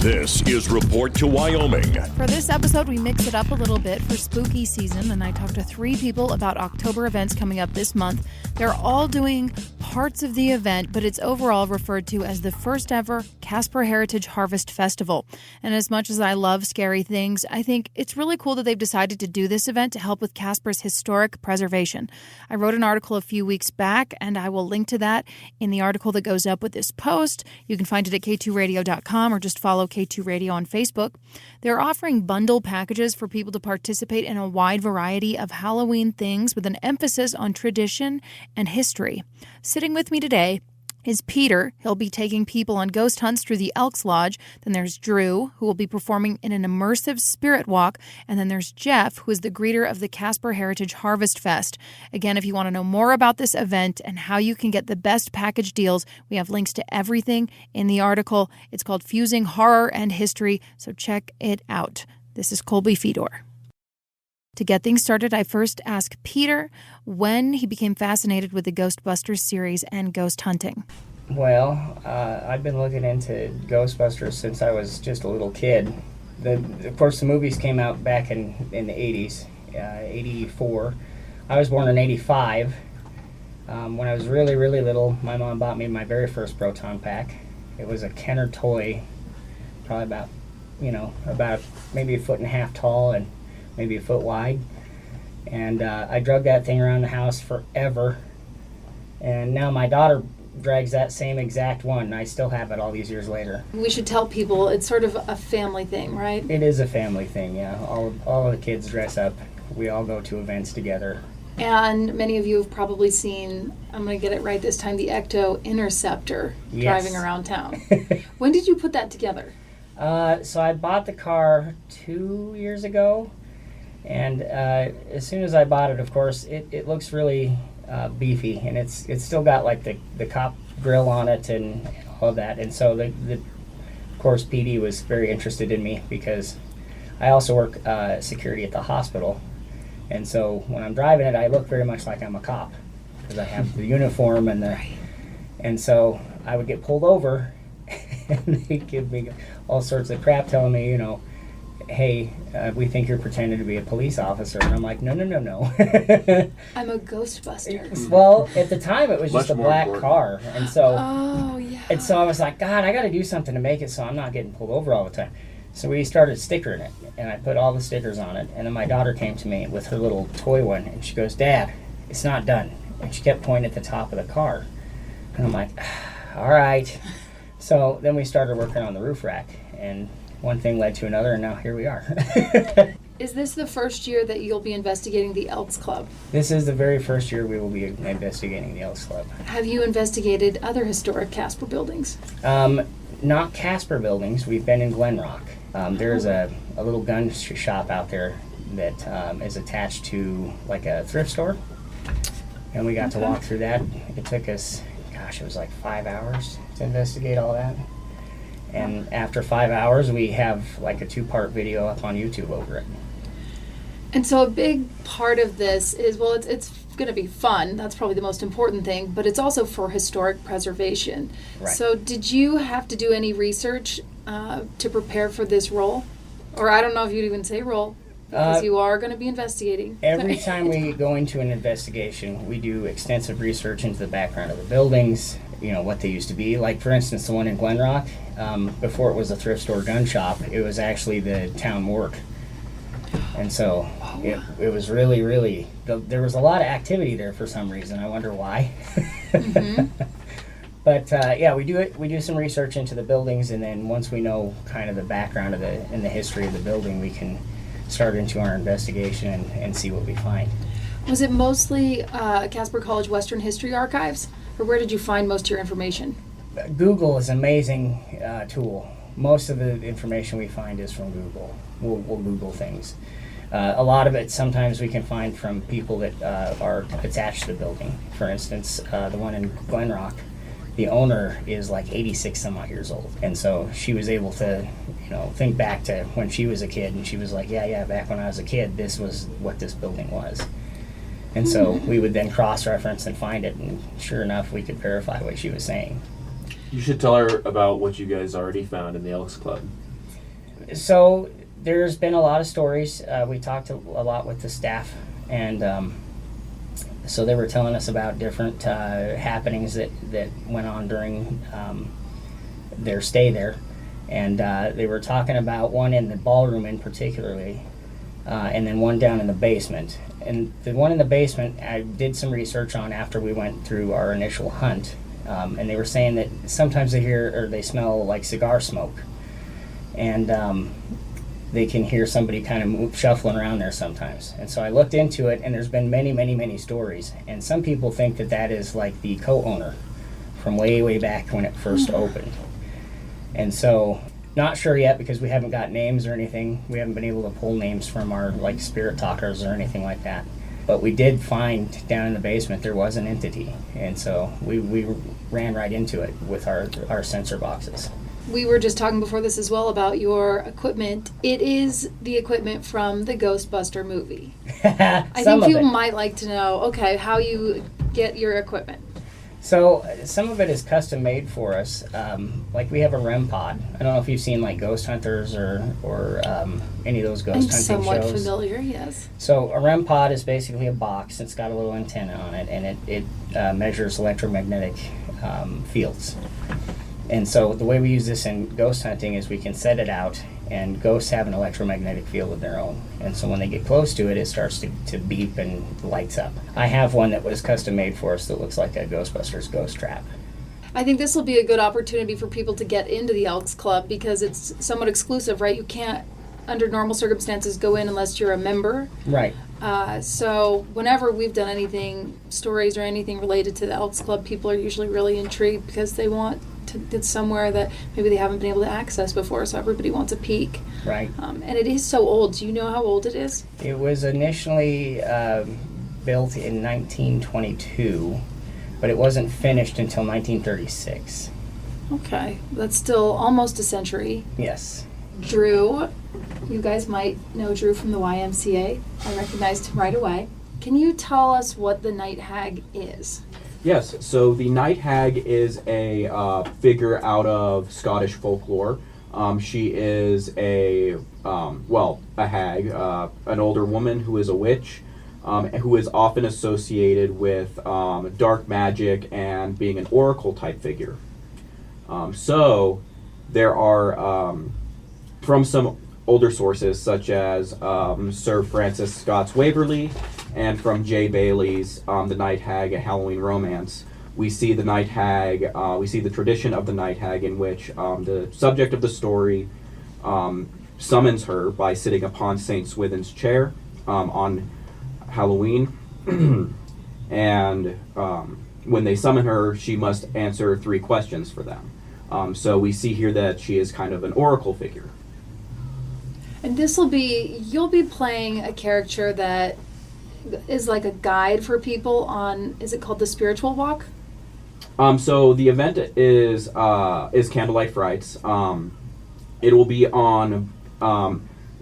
This is Report to Wyoming. For this episode, we mix it up a little bit for spooky season, and I talked to 3 people about October events coming up this month. They're all doing parts of the event, but it's overall referred to as the first ever Casper Heritage Harvest Festival. And as much as I love scary things, I think it's really cool that they've decided to do this event to help with Casper's historic preservation. I wrote an article a few weeks back, and I will link to that in the article that goes up with this post. You can find it at k2radio.com or just follow K2 Radio on Facebook. They're offering bundle packages for people to participate in a wide variety of Halloween things with an emphasis on tradition and history. Sitting with me today is Peter. He'll be taking people on ghost hunts through the Elks Lodge. Then there's Drew, who will be performing in an immersive spirit walk. And then there's Jeff, who is the greeter of the Casper Heritage Harvest Fest. Again, if you want to know more about this event and how you can get the best package deals, we have links to everything in the article. It's called Fusing Horror and History, so check it out. This is Colby Fedor. To get things started, I first asked Peter when he became fascinated with the Ghostbusters series and ghost hunting. Well, I've been looking into Ghostbusters since I was just a little kid. Of course, the movies came out back in the 80s, 84. I was born in 85. When I was really, really little, my mom bought me my very first proton pack. It was a Kenner toy, probably about maybe 1.5 feet tall and maybe 1 foot wide, and I drug that thing around the house forever, and now my daughter drags that same exact one, and I still have it all these years later. We should tell people it's sort of a family thing, right? It is a family thing, yeah. All the kids dress up. We all go to events together. And many of you have probably seen, I'm going to get it right this time, the Ecto Interceptor driving around town. When did you put that together? So I bought the car 2 years ago. And as soon as I bought it, of course, it looks really beefy, and it's still got like the cop grill on it and all of that. And so of course, PD was very interested in me because I also work security at the hospital, and so when I'm driving it, I look very much like I'm a cop because I have the uniform and so I would get pulled over, and they'd give me all sorts of crap, telling me, hey, we think you're pretending to be a police officer. And I'm like, no. I'm a Ghostbuster. Well, at the time, it was just a black car. And so, and so I was like, God, I got to do something to make it so I'm not getting pulled over all the time. So we started stickering it, and I put all the stickers on it. And then my daughter came to me with her little toy one, and she goes, Dad, it's not done. And she kept pointing at the top of the car. And I'm like, all right. So then we started working on the roof rack, and one thing led to another, and now here we are. Is this the first year that you'll be investigating the Elks Club? This is the very first year we will be investigating the Elks Club. Have you investigated other historic Casper buildings? Not Casper buildings. We've been in Glen Rock. There's a little gun shop out there that is attached to like a thrift store, and we got to walk through that. It took us, it was like 5 hours to investigate all that. And after 5 hours, we have like a 2-part video up on YouTube over it. And so a big part of this is, well, it's going to be fun. That's probably the most important thing. But it's also for historic preservation. Right. So did you have to do any research to prepare for this role? Or I don't know if you'd even say role, because you are going to be investigating. Every time we go into an investigation, we do extensive research into the background of the buildings, what they used to be. Like, for instance, the one in Glen Rock, before it was a thrift store gun shop, it was actually the town morgue. And so it was really, really, there was a lot of activity there for some reason. I wonder why. But we do some research into the buildings, and then once we know kind of the background and the history of the building, we can start into our investigation and see what we find. Was it mostly Casper College Western History Archives, or where did you find most of your information? Google is an amazing tool. Most of the information we find is from Google. We'll Google things. A lot of it sometimes we can find from people that are attached to the building. For instance, the one in Glen Rock, the owner is like 86 some odd years old. And so she was able to, think back to when she was a kid, and she was like, yeah, back when I was a kid, this was what this building was. And so we would then cross-reference and find it, and sure enough, we could verify what she was saying. You should tell her about what you guys already found in the Elks Club. So there's been a lot of stories. We talked a lot with the staff, and so they were telling us about different happenings that went on during their stay there. And they were talking about one in the ballroom in particularly, and then one down in the basement. And the one in the basement I did some research on after we went through our initial hunt. And they were saying that sometimes they hear or they smell like cigar smoke. And they can hear somebody kind of shuffling around there sometimes. And so I looked into it, and there's been many, many, many stories. And some people think that that is like the co-owner from way, way back when it first opened. And so, not sure yet because we haven't got names or anything. We haven't been able to pull names from our like spirit talkers or anything like that. But we did find down in the basement there was an entity. And so we ran right into it with our sensor boxes. We were just talking before this as well about your equipment. It is the equipment from the Ghostbuster movie. I think people might like to know, okay, how you get your equipment. So some of it is custom made for us. Like we have a REM pod. I don't know if you've seen like Ghost Hunters or any of those ghost hunting shows. I'm somewhat familiar, yes. So a REM pod is basically a box. It's got a little antenna on it, and it measures electromagnetic fields. And so the way we use this in ghost hunting is we can set it out, and ghosts have an electromagnetic field of their own. And so when they get close to it, it starts to beep and lights up. I have one that was custom made for us that looks like a Ghostbusters ghost trap. I think this will be a good opportunity for people to get into the Elks Club because it's somewhat exclusive, right? You can't, under normal circumstances, go in unless you're a member. Right. So whenever we've done anything, stories or anything related to the Elks Club, people are usually really intrigued because they want to get somewhere that maybe they haven't been able to access before, so everybody wants a peek. Right. And it is so old. Do you know how old it is? It was initially built in 1922, but it wasn't finished until 1936. Okay. That's still almost a century. Yes. Drew, you guys might know Drew from the YMCA. I recognized him right away. Can you tell us what the Night Hag is? Yes, so the Night Hag is a figure out of Scottish folklore. She is a hag, an older woman who is a witch, who is often associated with dark magic and being an oracle type figure. So there are, from some older sources such as Sir Francis Scott's Waverley, and from J. Bailey's The Night Hag, A Halloween Romance, we see the Night Hag, we see the tradition of the Night Hag in which the subject of the story summons her by sitting upon St. Swithin's chair on Halloween. And when they summon her, she must answer 3 questions for them. So we see here that she is kind of an oracle figure. And you'll be playing a character that is like a guide for people on, is it called the Spiritual Walk? So the event is Candlelight Frights. It will be on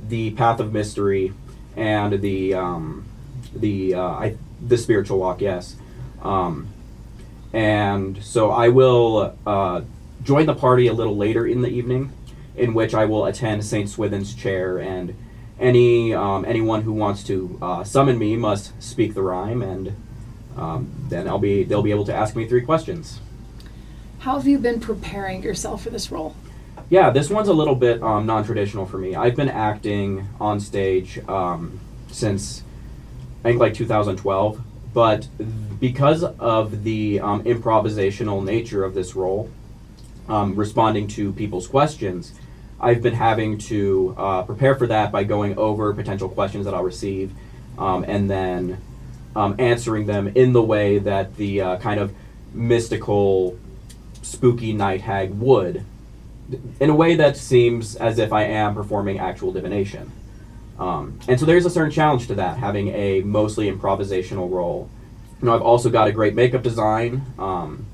the Path of Mystery and the Spiritual Walk, yes. And so I will join the party a little later in the evening, in which I will attend St. Swithin's chair, and anyone who wants to summon me must speak the rhyme, and then they'll be able to ask me 3 questions. How have you been preparing yourself for this role? Yeah, this one's a little bit non-traditional for me. I've been acting on stage since I think like 2012, but because of the improvisational nature of this role, responding to people's questions, I've been having to prepare for that by going over potential questions that I'll receive, and then answering them in the way that the kind of mystical, spooky Night Hag would, in a way that seems as if I am performing actual divination. And so there's a certain challenge to that, having a mostly improvisational role. You know, I've also got a great makeup design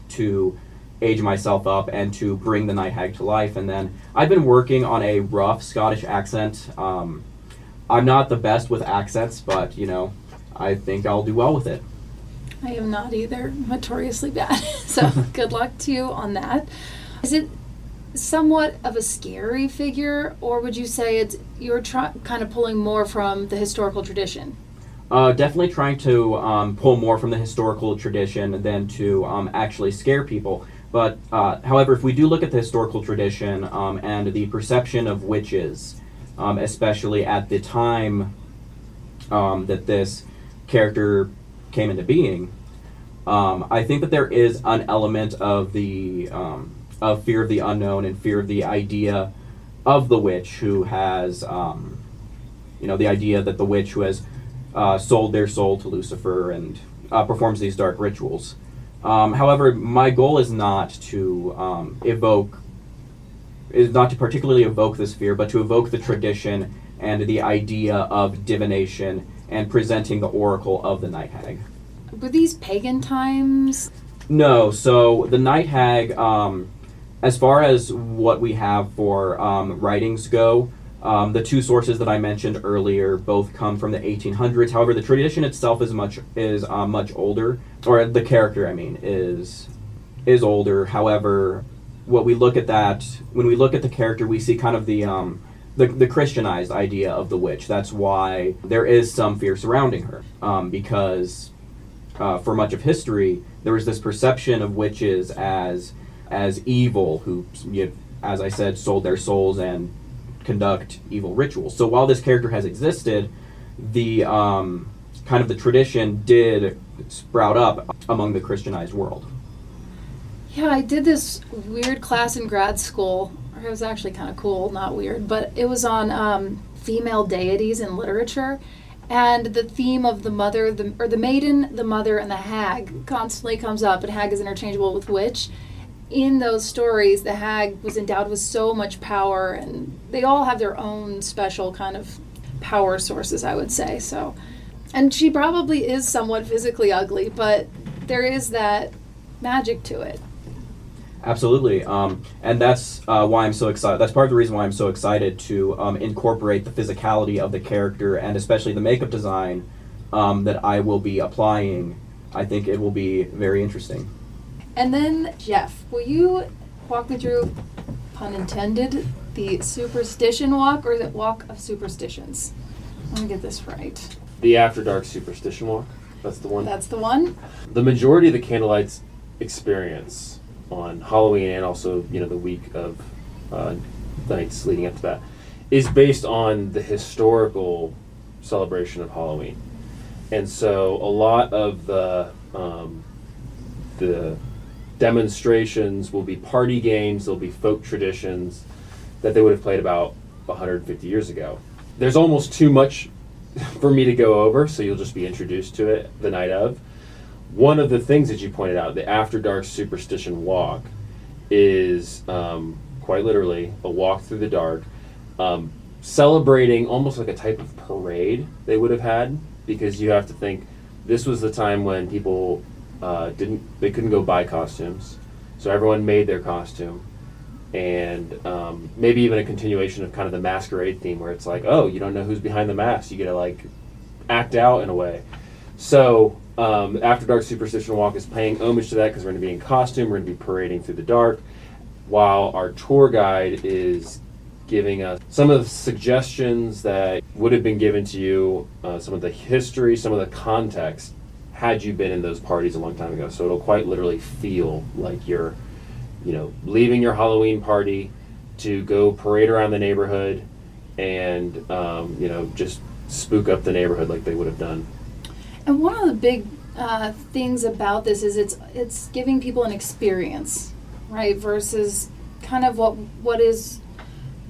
to age myself up and to bring the Night Hag to life. And then I've been working on a rough Scottish accent. I'm not the best with accents, but, you know, I think I'll do well with it. I am not either, notoriously bad. So good luck to you on that. Is it somewhat of a scary figure, or would you say you're kind of pulling more from the historical tradition? Definitely trying to pull more from the historical tradition than to actually scare people. But however, if we do look at the historical tradition and the perception of witches, especially at the time that this character came into being, I think that there is an element of the of fear of the unknown and fear of the idea of the witch who has, the idea that the witch who has sold their soul to Lucifer and performs these dark rituals. However, my goal is not to particularly evoke this fear, but to evoke the tradition and the idea of divination and presenting the oracle of the night hag. Were these pagan times? No, so the night hag, as far as what we have for writings go, the two sources that I mentioned earlier both come from the 1800s. However, the tradition itself is much older, or the character, I mean, is older. However, when we look at the character, we see kind of the Christianized idea of the witch. That's why there is some fear surrounding her, because for much of history there was this perception of witches as evil, who, as I said, sold their souls and conduct evil rituals. So while this character has existed, the kind of the tradition did sprout up among the Christianized world. Yeah, I did this weird class in grad school. It was actually kind of cool, not weird, but it was on female deities in literature. And the theme of the mother, the maiden, the mother, and the hag constantly comes up, and hag is interchangeable with witch. In those stories, the hag was endowed with so much power, and they all have their own special kind of power sources, I would say. So, and she probably is somewhat physically ugly, but there is that magic to it. Absolutely, and that's why I'm so excited. That's part of the reason why I'm so excited to incorporate the physicality of the character, and especially the makeup design that I will be applying. I think it will be very interesting. And then, Jeff, will you walk me through, pun intended, the superstition walk, or is it walk of superstitions? Let me get this right. The After Dark Superstition Walk. That's the one. That's the one? The majority of the Candlelight's experience on Halloween, and also, the week of nights leading up to that, is based on the historical celebration of Halloween. And so a lot of the demonstrations will be party games, there'll be folk traditions that they would have played about 150 years ago. There's almost too much for me to go over, so you'll just be introduced to it the night of. One of the things that you pointed out, the After Dark Superstition Walk, is quite literally a walk through the dark, celebrating almost like a type of parade they would have had, because you have to think this was the time when people couldn't go buy costumes, so everyone made their costume, and maybe even a continuation of kind of the masquerade theme, where it's like, oh, you don't know who's behind the mask, you get to like act out in a way. So After Dark Superstition Walk is paying homage to that, because we're going to be in costume, we're going to be parading through the dark, while our tour guide is giving us some of the suggestions that would have been given to you, some of the history, some of the context, had you been in those parties a long time ago. So it'll quite literally feel like you're, leaving your Halloween party to go parade around the neighborhood and, just spook up the neighborhood like they would have done. And one of the big things about this is it's giving people an experience, right? Versus kind of what is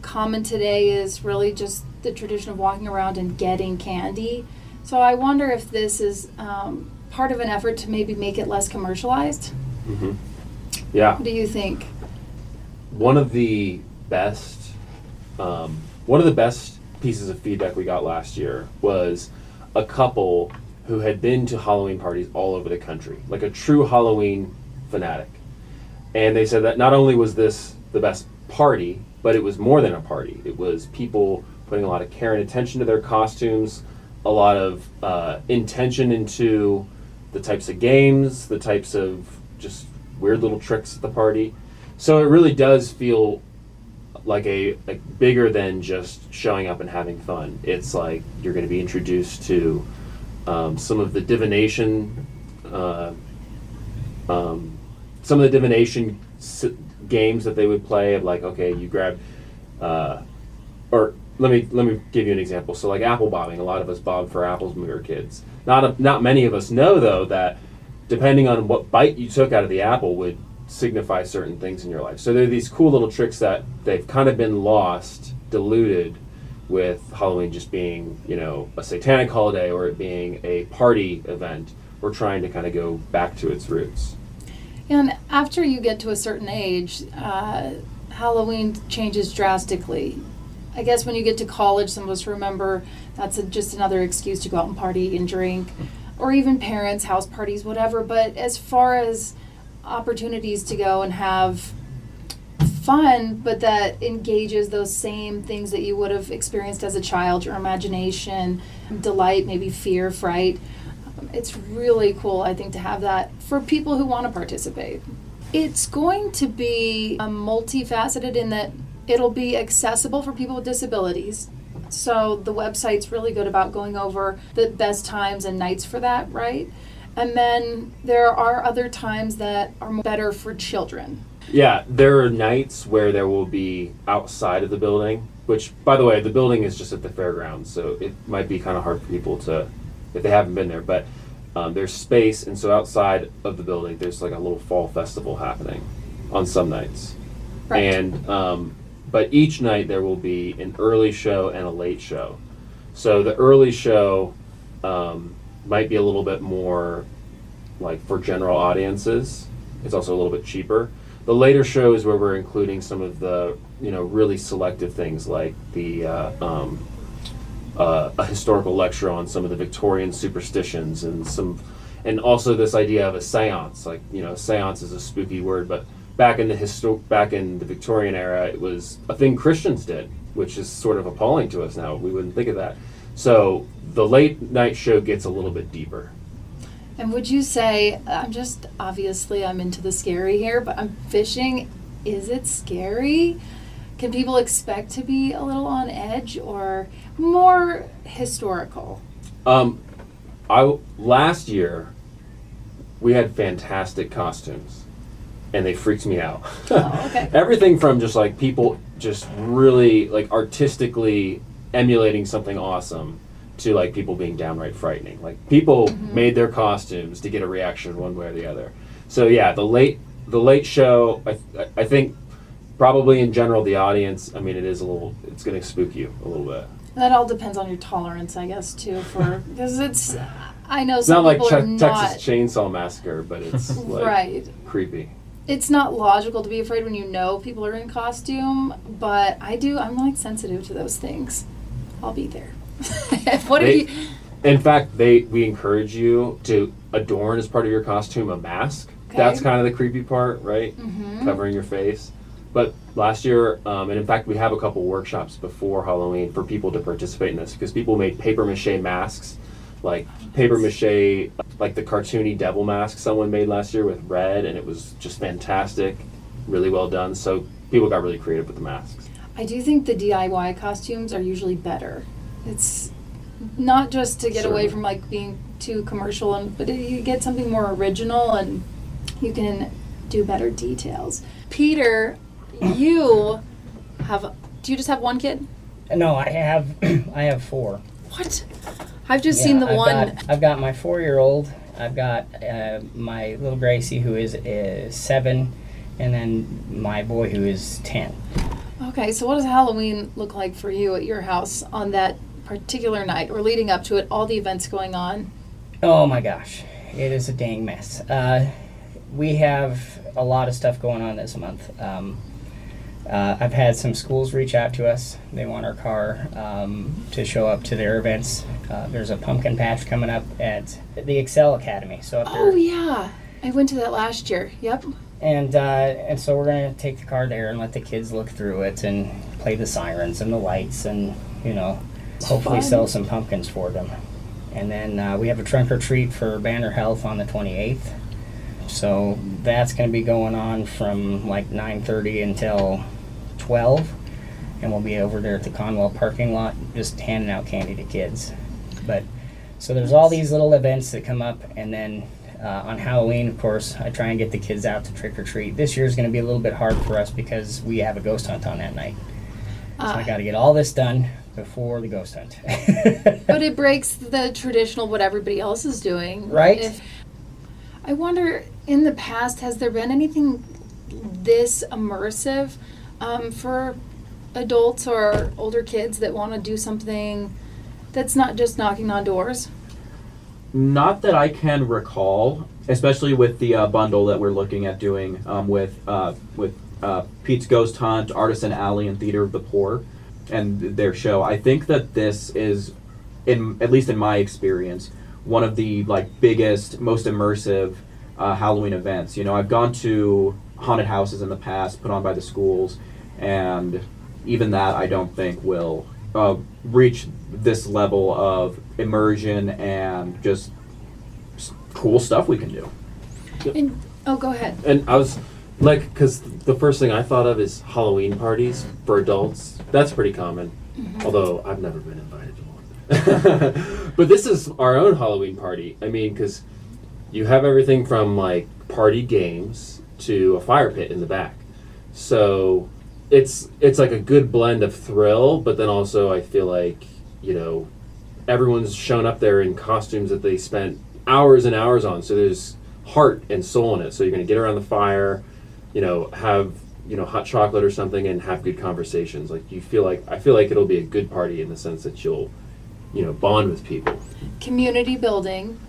common today is really just the tradition of walking around and getting candy. So I wonder if this is part of an effort to maybe make it less commercialized. Mm-hmm. Yeah. What do you think? One of the best pieces of feedback we got last year was a couple who had been to Halloween parties all over the country, like a true Halloween fanatic. And they said that not only was this the best party, but it was more than a party. It was people putting a lot of care and attention to their costumes, a lot of intention into the types of games, the types of just weird little tricks at the party. So it really does feel like bigger than just showing up and having fun. It's like you're going to be introduced to some of the divination, games that they would play. Of like, okay, you grab, or let me give you an example. So like apple bobbing, a lot of us bobbed for apples when we were kids. Not many of us know though that depending on what bite you took out of the apple would signify certain things in your life. So there are these cool little tricks that they've kind of been lost, diluted with Halloween just being, a satanic holiday or it being a party event. We're trying to kind of go back to its roots. And after you get to a certain age, Halloween changes drastically. I guess when you get to college, some of us remember that's just another excuse to go out and party and drink, or even parents, house parties, whatever. But as far as opportunities to go and have fun, but that engages those same things that you would have experienced as a child, your imagination, delight, maybe fear, fright. It's really cool, I think, to have that for people who want to participate. It's going to be multifaceted in that it'll be accessible for people with disabilities. So the website's really good about going over the best times and nights for that, right? And then there are other times that are better for children. Yeah, there are nights where there will be outside of the building, which, by the way, the building is just at the fairgrounds, so it might be kind of hard for people to, if they haven't been there, but there's space, and so outside of the building, there's like a little fall festival happening on some nights. Right. And but each night there will be an early show and a late show. So the early show might be a little bit more like for general audiences. It's also a little bit cheaper. The later show is where we're including some of the really selective things like the a historical lecture on some of the Victorian superstitions and also this idea of a seance. Like seance is a spooky word, but back in the Victorian era, it was a thing Christians did, which is sort of appalling to us now. We wouldn't think of that. So the late night show gets a little bit deeper. And would you say, obviously I'm into the scary here, but I'm fishing. Is it scary? Can people expect to be a little on edge or more historical? Last year, we had fantastic costumes, and they freaked me out. Oh, okay. Everything from just like people just really like artistically emulating something awesome to like people being downright frightening. Like people made their costumes to get a reaction one way or the other. So yeah, the late show, I think probably in general the audience, I mean it's going to spook you a little bit. That all depends on your tolerance, I guess, too, because I know it's some not people like are not. Texas Chainsaw Massacre, but it's like right. Creepy. It's not logical to be afraid when you know people are in costume, but I'm like sensitive to those things. I'll be there. In fact, we encourage you to adorn as part of your costume a mask. Okay. That's kind of the creepy part, right? Mm-hmm. Covering your face. But last year, and in fact, we have a couple workshops before Halloween for people to participate in this because people made paper mache masks, like paper mache, like the cartoony devil mask someone made last year with red, and it was just fantastic, really well done. So people got really creative with the masks. I do think the DIY costumes are usually better. It's not just to get away from like being too commercial, but you get something more original and you can do better details. Peter, do you just have one kid? No, I have 4. What? I've just seen the one. I've got my 4-year-old. I've got my little Gracie who is 7, and then my boy who is 10. Okay, so what does Halloween look like for you at your house on that particular night or leading up to it, all the events going on? Oh my gosh, it is a dang mess. We have a lot of stuff going on this month. I've had some schools reach out to us. They want our car to show up to their events. There's a pumpkin patch coming up at the Excel Academy. So oh yeah, I went to that last year. Yep. And so we're gonna take the car there and let the kids look through it and play the sirens and the lights and hopefully sell some pumpkins for them. And then we have a trunk or treat for Banner Health on the 28th. So that's going to be going on from like 9:30 until 12. and we'll be over there at the Conwell parking lot just handing out candy to kids. But so there's all these little events that come up, and then on Halloween, of course, I try and get the kids out to trick or treat. This year's going to be a little bit hard for us because we have a ghost hunt on that night. So I got to get all this done before the ghost hunt. But it breaks the traditional what everybody else is doing. Right. I wonder, in the past, has there been anything this immersive for adults or older kids that want to do something that's not just knocking on doors? Not that I can recall, especially with the bundle that we're looking at doing with Pete's Ghost Hunt, Artisan Alley, and Theater of the Poor, and their show. I think that this is, at least in my experience, one of the biggest, most immersive Halloween events. You know, I've gone to haunted houses in the past, put on by the schools, and even that I don't think will reach this level of immersion and just cool stuff we can do. And, go ahead. And I was because the first thing I thought of is Halloween parties for adults. That's pretty common, although I've never been invited to one. But this is our own Halloween party. I mean, because you have everything from party games to a fire pit in the back. So it's like a good blend of thrill, but then also I feel like, everyone's shown up there in costumes that they spent hours and hours on. So there's heart and soul in it. So you're going to get around the fire, have, hot chocolate or something and have good conversations. I feel like it'll be a good party in the sense that you'll, bond with people. Community building,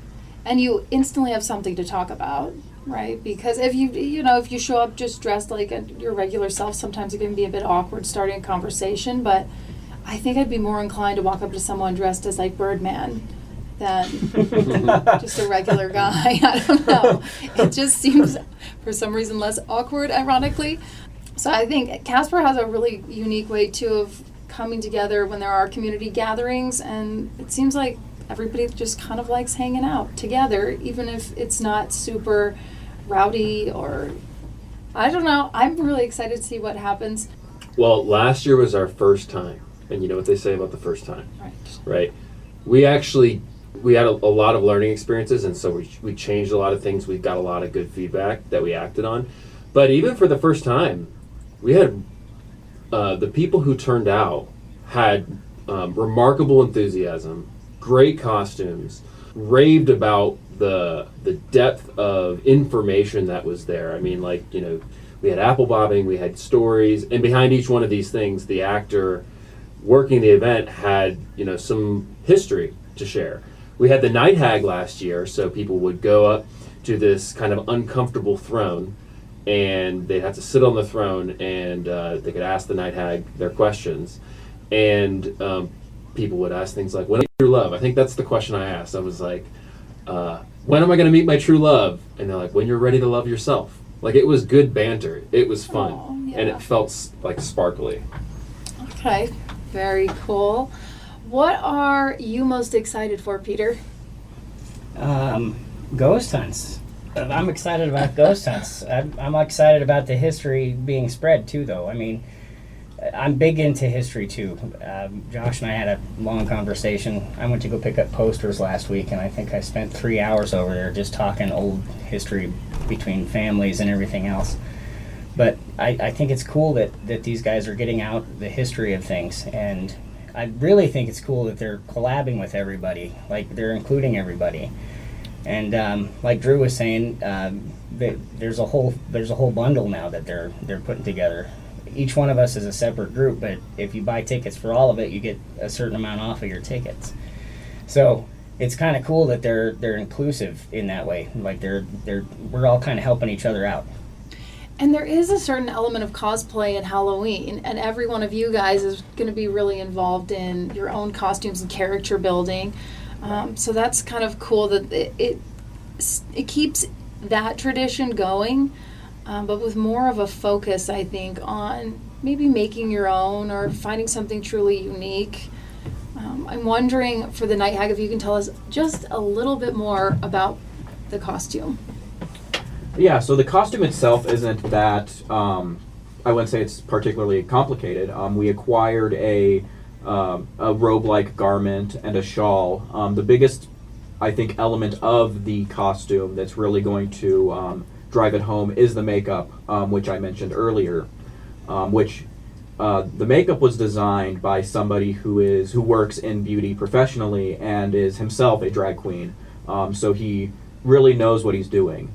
and you instantly have something to talk about. Right, because if you show up just dressed like your regular self, sometimes it can be a bit awkward starting a conversation. But I think I'd be more inclined to walk up to someone dressed as Birdman than just a regular guy. I don't know. It just seems, for some reason, less awkward, ironically. So I think Casper has a really unique way too of coming together when there are community gatherings, and it seems like everybody just kind of likes hanging out together, even if it's not super rowdy or, I don't know. I'm really excited to see what happens. Well, last year was our first time, and you know what they say about the first time, right? We had a lot of learning experiences, and so we changed a lot of things. We got a lot of good feedback that we acted on. But even for the first time, we had the people who turned out had remarkable enthusiasm, great costumes, raved about the depth of information that was there. I mean, we had apple bobbing, we had stories, and behind each one of these things, the actor working the event had, some history to share. We had the Night Hag last year, so people would go up to this kind of uncomfortable throne, and they'd have to sit on the throne, and they could ask the Night Hag their questions. And people would ask things like, when is true love? I think that's the question I asked. I was like, when am I going to meet my true love? And they're like, when you're ready to love yourself. It was good banter. It was fun. Aww, yeah. And it felt sparkly. Okay, very cool. What are you most excited for, Peter? Ghost hunts. I'm excited about ghost hunts. I'm excited about the history being spread too, though. I mean, I'm big into history too. Josh and I had a long conversation. I went to go pick up posters last week, and I think I spent 3 hours over there just talking old history between families and everything else. But I think it's cool that these guys are getting out the history of things, and I really think it's cool that they're collabing with everybody, they're including everybody. And like Drew was saying, there's a whole bundle now that they're putting together. Each one of us is a separate group, but if you buy tickets for all of it, you get a certain amount off of your tickets. So it's kind of cool that they're inclusive in that way. We're all kind of helping each other out. And there is a certain element of cosplay in Halloween, and every one of you guys is going to be really involved in your own costumes and character building. So that's kind of cool that it keeps that tradition going. But with more of a focus, I think, on maybe making your own or finding something truly unique. I'm wondering, for the Night Hag, if you can tell us just a little bit more about the costume. Yeah, so the costume itself isn't that I wouldn't say it's particularly complicated. We acquired a robe-like garment and a shawl. The biggest, I think, element of the costume that's really going to drive it home is the makeup, which I mentioned earlier. The makeup was designed by somebody who works in beauty professionally and is himself a drag queen. So he really knows what he's doing.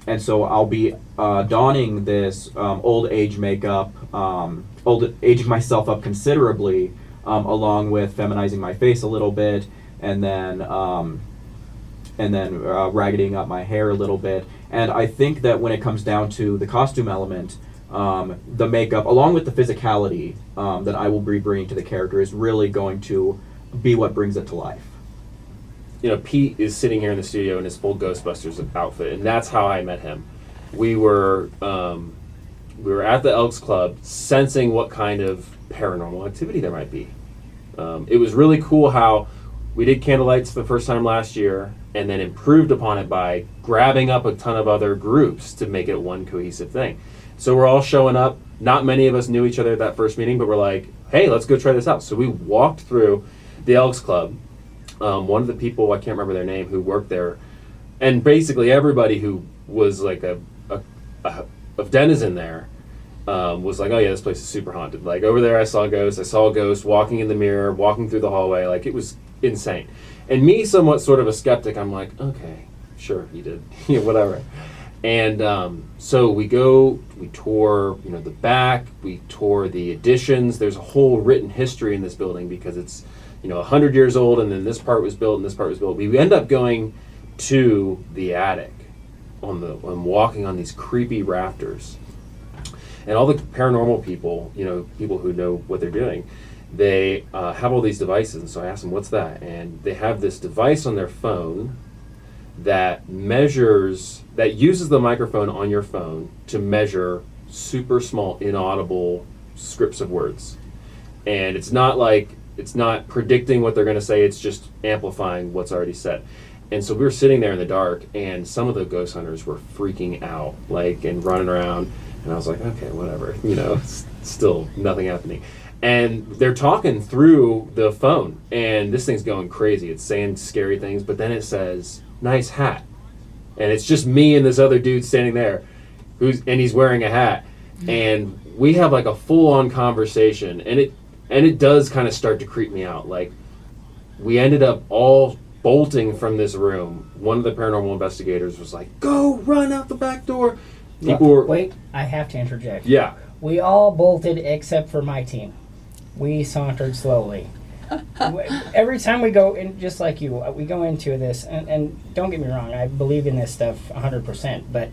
And so I'll be donning this old age makeup, aging myself up considerably, along with feminizing my face a little bit, and then raggedying up my hair a little bit. And I think that when it comes down to the costume element, the makeup, along with the physicality that I will be bringing to the character, is really going to be what brings it to life. You know, Pete is sitting here in the studio in his full Ghostbusters outfit, and that's how I met him. We were at the Elks Club, sensing what kind of paranormal activity there might be. It was really cool how we did candlelights the first time last year, and then improved upon it by grabbing up a ton of other groups to make it one cohesive thing. So we're all showing up. Not many of us knew each other at that first meeting, but we're like, hey, let's go try this out. So we walked through the Elks Club. One of the people, I can't remember their name, who worked there, and basically everybody who was like a denizen there was like, oh yeah, this place is super haunted. Like over there I saw ghosts. I saw a ghost walking in the mirror, walking through the hallway. Like it was insane. And me, somewhat sort of a skeptic, I'm like, okay, sure, you did. Whatever. And so we tour, the back, we tour the additions. There's a whole written history in this building because it's, 100 years old, and then this part was built and this part was built. We end up going to the attic and walking on these creepy rafters. And all the paranormal people, people who know what they're doing, they have all these devices. And so I asked them, what's that? And they have this device on their phone that uses the microphone on your phone to measure super small, inaudible scripts of words. And it's not predicting what they're going to say, it's just amplifying what's already said. And so we were sitting there in the dark, and some of the ghost hunters were freaking out, and running around. And I was like, okay, whatever, still nothing happening. And they're talking through the phone, and this thing's going crazy. It's saying scary things, but then it says, nice hat. And it's just me and this other dude standing there, and he's wearing a hat. And we have like a full-on conversation, and it does kind of start to creep me out. Like, we ended up all bolting from this room. One of the paranormal investigators was like, go, run out the back door. Wait, I have to interject. Yeah. We all bolted except for my team. We sauntered slowly. Every time we go in, just like you, we go into this, and don't get me wrong, I believe in this stuff 100%, but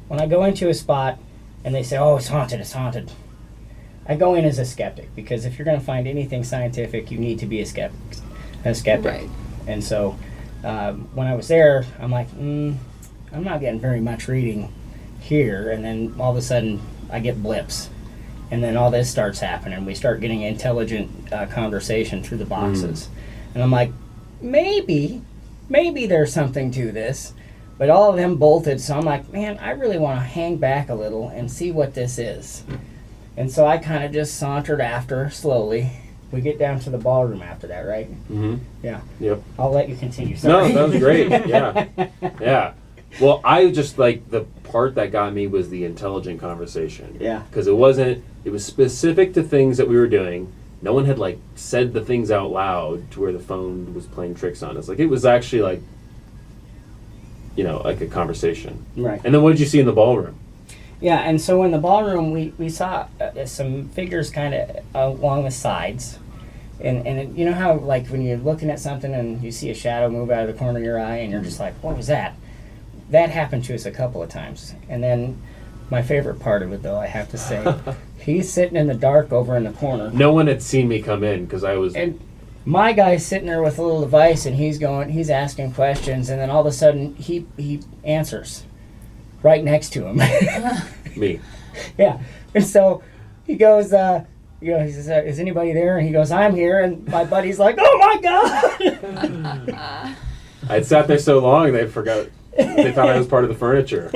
when I go into a spot and they say, oh, it's haunted, I go in as a skeptic, because if you're going to find anything scientific, you need to be a skeptic. Right. And so when I was there, I'm like, I'm not getting very much reading here, and then all of a sudden I get blips. And then all this starts happening. We start getting intelligent conversation through the boxes. And I'm like, maybe there's something to this. But all of them bolted, so I'm like, man, I really want to hang back a little and see what this is. And so I kind of just sauntered after, slowly. We get down to the ballroom after that, right? Mm-hmm. Yeah. Yep. I'll let you continue. Sorry. No, that was great. Yeah. Yeah. Well, I just the part that got me was the intelligent conversation. Yeah. Because it was specific to things that we were doing. No one had said the things out loud to where the phone was playing tricks on us. It was actually like a conversation. Right. And then what did you see in the ballroom? Yeah, and so in the ballroom, we saw some figures kind of along the sides. And you know how, when you're looking at something and you see a shadow move out of the corner of your eye and you're just like, what was that? That happened to us a couple of times. And then my favorite part of it, though, I have to say, he's sitting in the dark over in the corner. No one had seen me come in because I was... And my guy's sitting there with a little device, and he's asking questions, and then all of a sudden he answers right next to him. Me. Yeah. And so he goes, he says, is anybody there? And he goes, I'm here. And my buddy's like, oh my God! I'd sat there so long they forgot. They thought I was part of the furniture.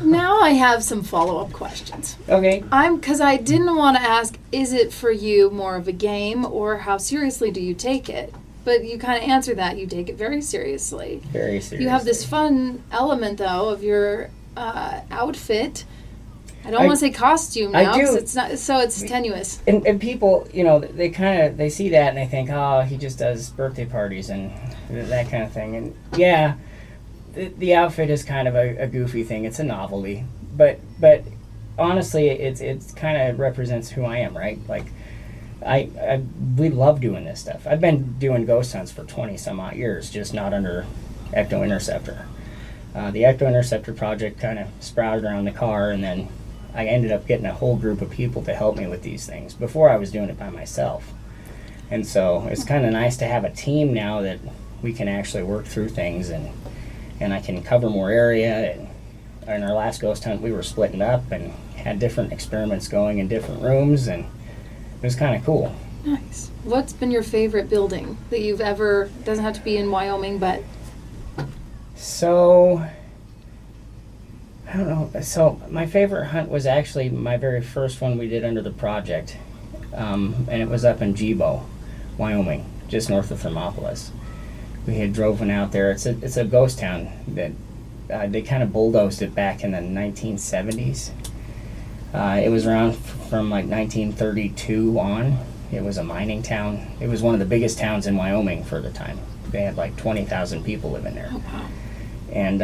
Now I have some follow-up questions. Okay. Because I didn't want to ask, is it for you more of a game or how seriously do you take it? But you kind of answer that. You take it very seriously. Very seriously. You have this fun element, though, of your outfit. I don't want to say costume now, I do. 'cause it's not, so it's tenuous. And people, they see that and they think, oh, he just does birthday parties and that kind of thing. And yeah, the outfit is kind of a goofy thing. It's a novelty, but honestly, it's kind of represents who I am, right? Like, we love doing this stuff. I've been doing ghost hunts for 20 some odd years, just not under Ecto Interceptor. The Ecto Interceptor project kind of sprouted around the car, and then I ended up getting a whole group of people to help me with these things. Before I was doing it by myself. And so it's kind of nice to have a team now that we can actually work through things, and I can cover more area. And in our last ghost hunt, we were splitting up and had different experiments going in different rooms, and it was kind of cool. Nice. What's been your favorite building that you've ever, doesn't have to be in Wyoming, but... So, I don't know. So my favorite hunt was actually my very first one we did under the project. And it was up in Jibo, Wyoming, just north of Thermopolis. We had driven out there. It's a ghost town that they kind of bulldozed it back in the 1970s. It was around from like 1932 on. It was a mining town. It was one of the biggest towns in Wyoming for the time. They had like 20,000 people living there. Oh, wow. And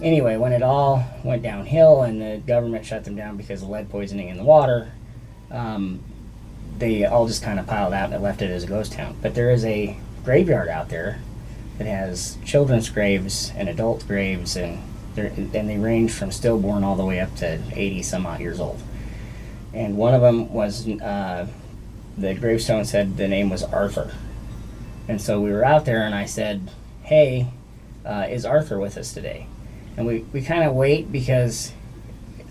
anyway, when it all went downhill and the government shut them down because of lead poisoning in the water, they all just kind of piled out and they left it as a ghost town. But there is a graveyard out there that has children's graves and adult graves, and they range from stillborn all the way up to 80 some odd years old. And one of them was, the gravestone said the name was Arthur. And so we were out there and I said, hey, is Arthur with us today? And we kind of wait because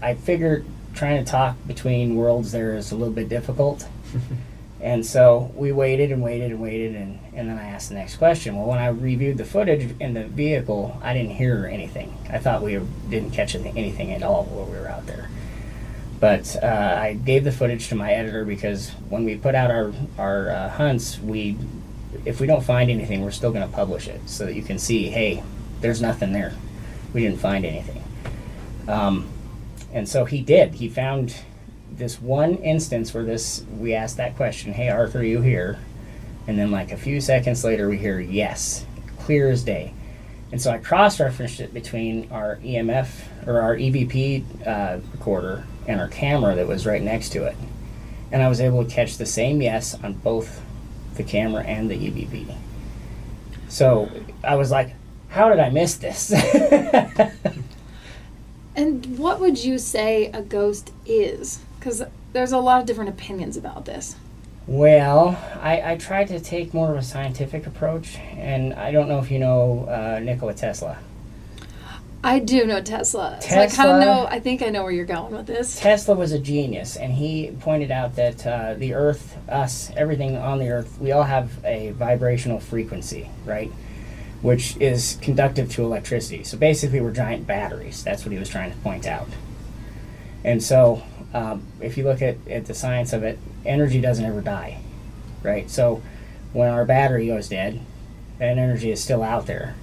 I figured trying to talk between worlds there is a little bit difficult. And so we waited and waited and waited, and then I asked the next question. Well, when I reviewed the footage in the vehicle, I didn't hear anything. I thought we didn't catch anything at all while we were out there. But I gave the footage to my editor because when we put out our hunts, if we don't find anything, we're still going to publish it so that you can see, hey, there's nothing there. We didn't find anything. And so he did. He found this one instance where we asked that question, hey, Arthur, are you here? And then like a few seconds later, we hear yes, clear as day. And so I cross-referenced it between our EMF or our EVP recorder and our camera that was right next to it. And I was able to catch the same yes on both the camera and the EVP. So I was like, how did I miss this? And what would you say a ghost is? Because there's a lot of different opinions about this. Well, I tried to take more of a scientific approach, and I don't know if you know Nikola Tesla. I do know Tesla. So I think I know where you're going with this. Tesla was a genius, and he pointed out that the Earth, us, everything on the Earth, we all have a vibrational frequency, right? Which is conductive to electricity. So basically we're giant batteries. That's what he was trying to point out. And so if you look at the science of it, energy doesn't ever die, right? So when our battery goes dead, that energy is still out there.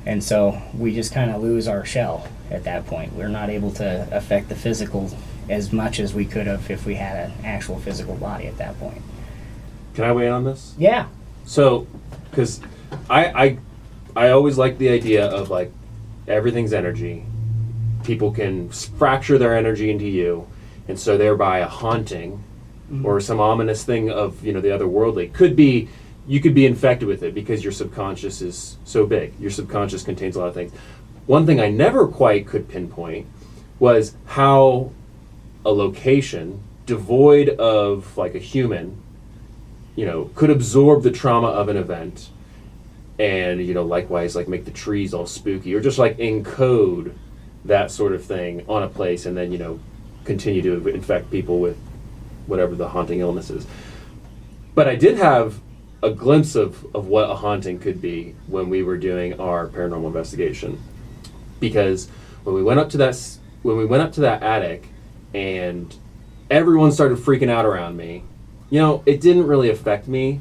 And so we just kind of lose our shell at that point. We're not able to affect the physical as much as we could have if we had an actual physical body at that point. Can I weigh in on this? Yeah. So, because I always like the idea of like everything's energy. People can fracture their energy into you, and so thereby a haunting or some ominous thing of the otherworldly could be. You could be infected with it because your subconscious is so big. Your subconscious contains a lot of things. One thing I never quite could pinpoint was how a location devoid of like a human, could absorb the trauma of an event and, likewise like make the trees all spooky or just like encode that sort of thing on a place and then, continue to infect people with whatever the haunting illness is. But I did have a glimpse of what a haunting could be when we were doing our paranormal investigation. because when we went up to that attic and everyone started freaking out around me, it didn't really affect me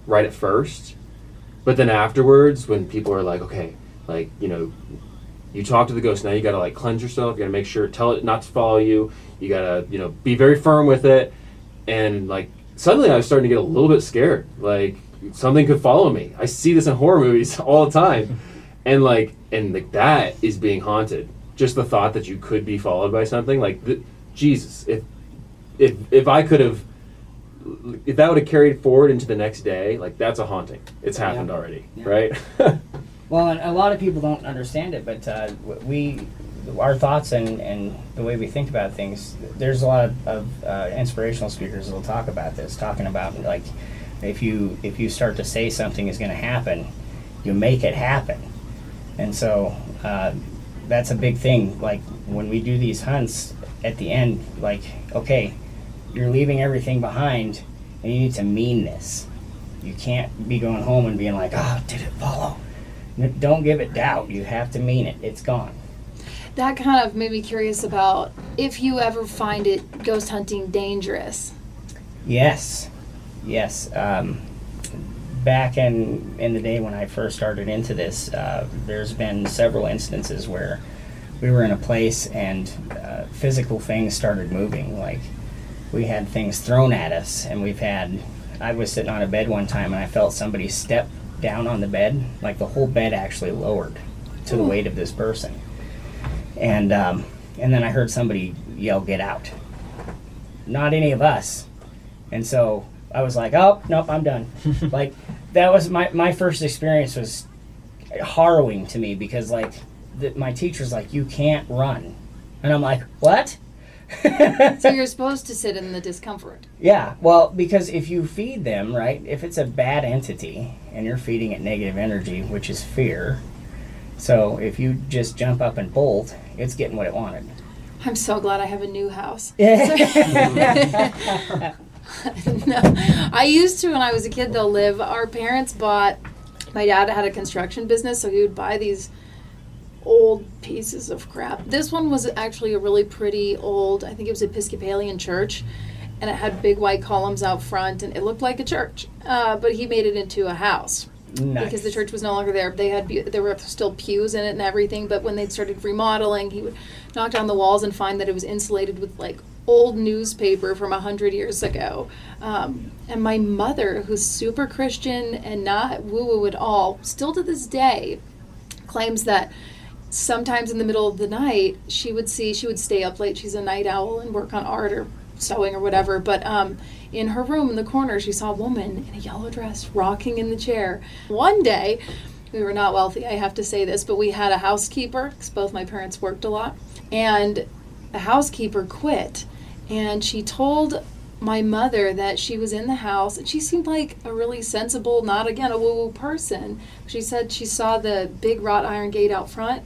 right at first, but then afterwards when people are like, okay, like, you talk to the ghost, now you gotta like cleanse yourself, you gotta make sure, tell it not to follow you, you gotta, be very firm with it, and like suddenly I was starting to get a little bit scared, like something could follow me. I see this in horror movies all the time, and that is being haunted. Just the thought that you could be followed by something, Jesus, if I could have, if that would have carried forward into the next day, like that's a haunting. It's happened already, right? Well, and a lot of people don't understand it, but our thoughts and the way we think about things, there's a lot of inspirational speakers that will talk about this, talking about like if you start to say something is going to happen, you make it happen. And so that's a big thing. Like when we do these hunts at the end, like, okay, you're leaving everything behind and you need to mean this. You can't be going home and being like, oh, did it follow? Don't give it doubt. You have to mean it. It's gone. That kind of made me curious about if you ever find it ghost hunting dangerous. Yes. Back in the day when I first started into this, there's been several instances where we were in a place and physical things started moving. Like we had things thrown at us, and I was sitting on a bed one time and I felt somebody step down on the bed, like the whole bed actually lowered to the weight of this person. And then I heard somebody yell, "Get out." Not any of us. And so I was like, oh, nope, I'm done. Like, that was my first experience was harrowing to me because, like, my teacher's like, you can't run. And I'm like, what? So you're supposed to sit in the discomfort. Yeah, well, because if you feed them, right, if it's a bad entity and you're feeding it negative energy, which is fear, so if you just jump up and bolt, it's getting what it wanted. I'm so glad I have a new house. Yeah. No, I used to when I was a kid though live. Our parents bought. My dad had a construction business, so he would buy these old pieces of crap. This one was actually a really pretty old. I think it was Episcopalian church, and it had big white columns out front, and it looked like a church. But he made it into a house. Nice. Because the church was no longer there. There were still pews in it and everything, but when they'd started remodeling, he would knock down the walls and find that it was insulated with like old newspaper from 100 years ago. And my mother, who's super Christian and not woo-woo at all, still to this day claims that sometimes in the middle of the night she would stay up late. She's a night owl and work on art or sewing or whatever, but in her room in the corner she saw a woman in a yellow dress rocking in the chair. One day, we were not wealthy, I have to say this, but we had a housekeeper because both my parents worked a lot, and the housekeeper quit, and she told my mother that she was in the house, and she seemed like a really sensible, not again a woo-woo person. She said she saw the big wrought iron gate out front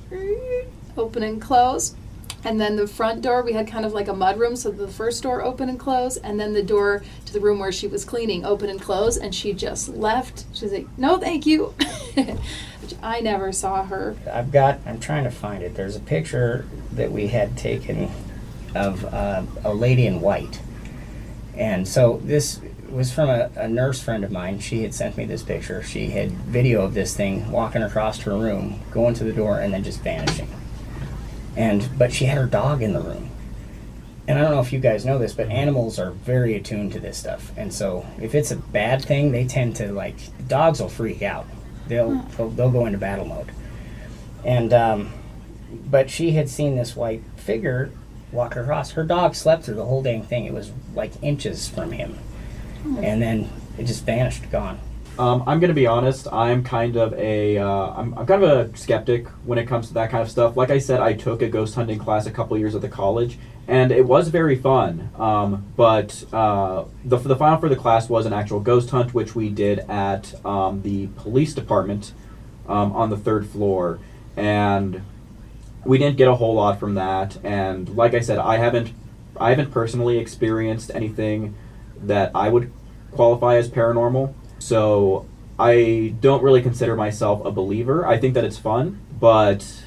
open and close. And then the front door, we had kind of like a mud room, so the first door open and close, and then the door to the room where she was cleaning open and close, and she just left. She was like, no, thank you. Which I never saw her. I'm trying to find it. There's a picture that we had taken of a lady in white. And so this was from a nurse friend of mine. She had sent me this picture. She had video of this thing walking across her room, going to the door, and then just vanishing. But she had her dog in the room. And I don't know if you guys know this, but animals are very attuned to this stuff. And so if it's a bad thing, they tend to, like, dogs will freak out. They'll go into battle mode. And but she had seen this white figure walk across. Her dog slept through the whole dang thing. It was like inches from him. And then it just vanished, gone. I'm going to be honest. I'm kind of I'm kind of a skeptic when it comes to that kind of stuff. Like I said, I took a ghost hunting class a couple years at the college, and it was very fun. But the final for the class was an actual ghost hunt, which we did at the police department on the 3rd floor, and we didn't get a whole lot from that. And like I said, I haven't personally experienced anything that I would qualify as paranormal. So I don't really consider myself a believer. I think that it's fun, but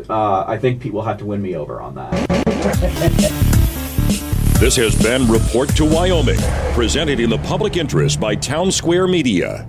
I think Pete will have to win me over on that. This has been Report to Wyoming, presented in the public interest by Town Square Media.